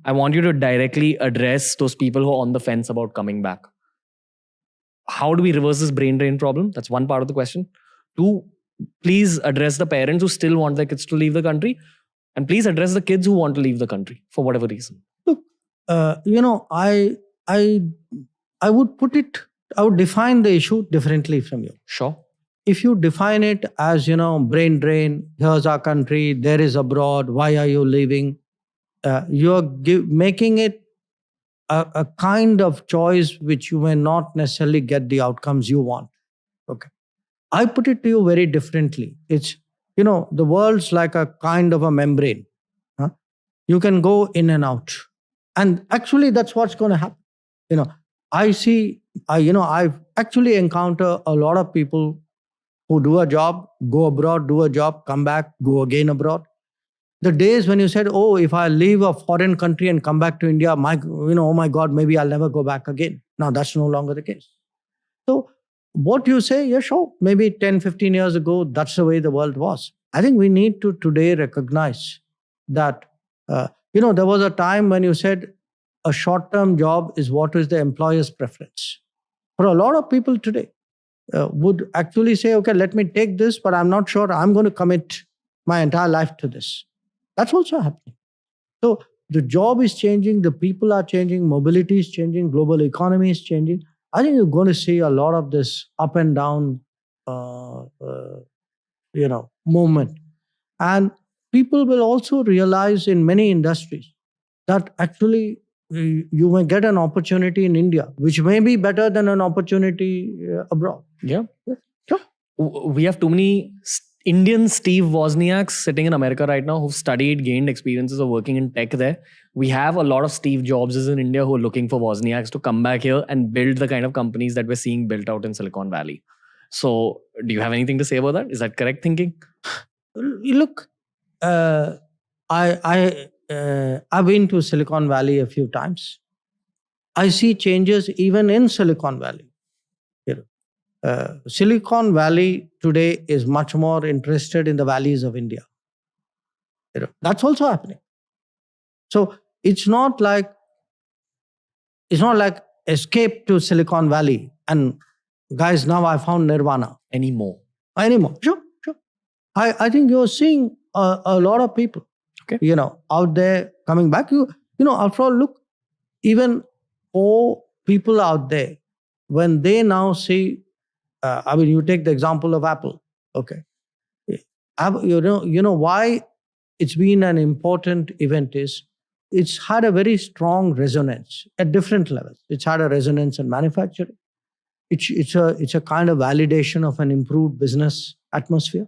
I want you to directly address those people who are on the fence about coming back. How do we reverse this brain drain problem? That's one part of the question. Two, please address the parents who still want their kids to leave the country. And please address the kids who want to leave the country for whatever reason. Look, I would define the issue differently from you. Sure. If you define it as, brain drain, here's our country, there is abroad, why are you leaving? You're making it a kind of choice which you may not necessarily get the outcomes you want. Okay. I put it to you very differently. It's, the world's like a kind of a membrane. You can go in and out. And actually, that's what's going to happen. I've actually encountered a lot of people who do a job, go abroad, do a job, come back, go again abroad. The days when you said, oh, if I leave a foreign country and come back to India, oh my God, maybe I'll never go back again. Now, that's no longer the case. So what you say, yeah, sure, maybe 10, 15 years ago, that's the way the world was. I think we need to today recognize that, there was a time when you said a short-term job is what is the employer's preference. For a lot of people today, would actually say, okay, let me take this, but I'm not sure I'm going to commit my entire life to this. That's also happening. So the job is changing, the people are changing, mobility is changing, global economy is changing. I think you're going to see a lot of this up and down, movement. And people will also realize in many industries that actually you may get an opportunity in India, which may be better than an opportunity abroad. Yeah. Sure. We have too many Indian Steve Wozniaks sitting in America right now who've studied, gained experiences of working in tech there. We have a lot of Steve Jobses in India who are looking for Wozniaks to come back here and build the kind of companies that we're seeing built out in Silicon Valley. So do you have anything to say about that? Is that correct thinking? Look, I've been to Silicon Valley a few times. I see changes even in Silicon Valley. Silicon Valley today is much more interested in the valleys of India. That's also happening. So it's not like escape to Silicon Valley and guys, now I found Nirvana. Anymore. Sure. I think you're seeing a lot of people, okay, out there coming back. After all, look, even for people out there, when they now see, you take the example of Apple, okay. Why it's been an important event is it's had a very strong resonance at different levels. It's had a resonance in manufacturing. It's a kind of validation of an improved business atmosphere.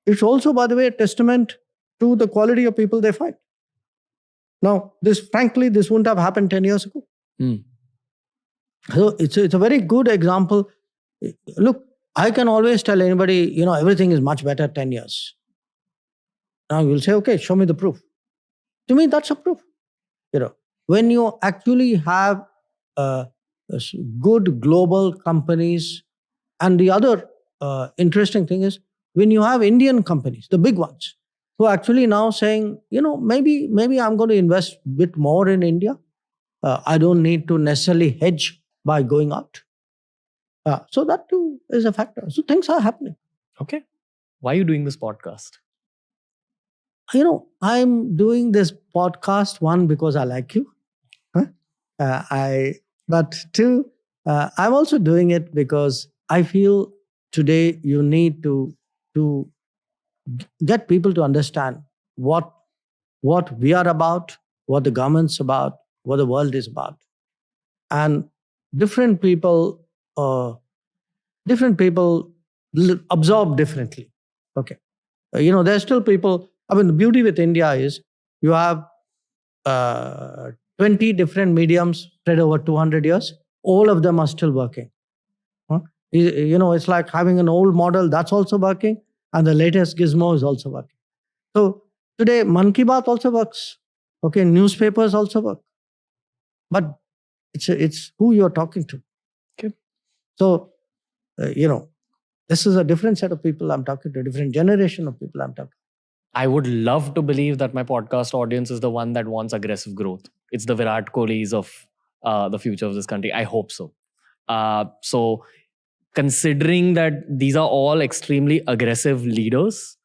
It's also, by the way, a testament to the quality of people they find. Now, frankly, this wouldn't have happened 10 years ago. So it's a very good example. Look, I can always tell anybody, everything is much better 10 years. Now you'll say, okay, show me the proof. To me, that's a proof. When you actually have good global companies, and the other interesting thing is when you have Indian companies, the big ones, who are actually now saying, maybe I'm going to invest a bit more in India. I don't need to necessarily hedge by going out. So that too is a factor. So things are happening. Okay. Why are you doing this podcast? I'm doing this podcast, one, because I like you. But two, I'm also doing it because I feel today you need to get people to understand what we are about, what the government's about, what the world is about. And different people absorb differently. Okay. There's still people, the beauty with India is you have 20 different mediums spread over 200 years. All of them are still working. It's like having an old model that's also working, and the latest gizmo is also working. So today, Mann Ki Baat also works. Okay, newspapers also work. But it's who you're talking to. Okay. So, this is a different set of people I'm talking to, a different generation of people I'm talking to. I would love to believe that my podcast audience is the one that wants aggressive growth. It's the Virat Kohlis of the future of this country. I hope so. So, considering that these are all extremely aggressive leaders,